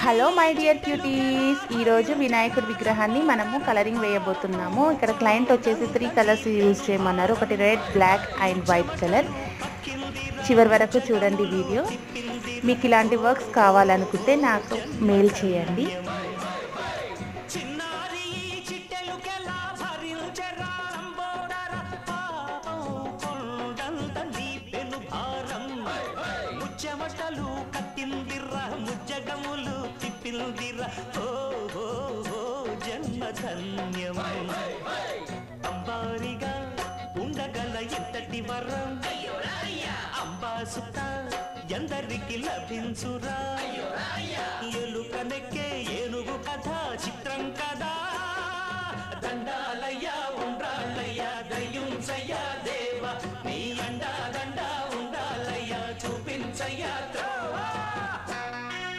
Hello my dear cuties, ఈరోజు వినాయకుడి విగ్రహాన్ని మనము కలరింగ్ వేయబోతున్నాము. ఇక్కడ క్లయింట్ వచ్చేసి 3 కలర్స్ యూజ్ చేయమన్నారు. ఒకటి red, black and white colour. చివరి వరకు చూడండి వీడియో. మీకు ఇలాంటి వర్క్స్ కావాలనుకుంటే నాకు మెయిల్ చేయండి. చెమటలు కట్టిందిరా ముజ్జగములు తిప్పిందిరా ఓ ఓ ఓ జన్మధన్యం అంబారిగా ఉండగల ఎంతటి వరం అంబాసుత ఎందరికి లభించురా ఎలుకనెక్కే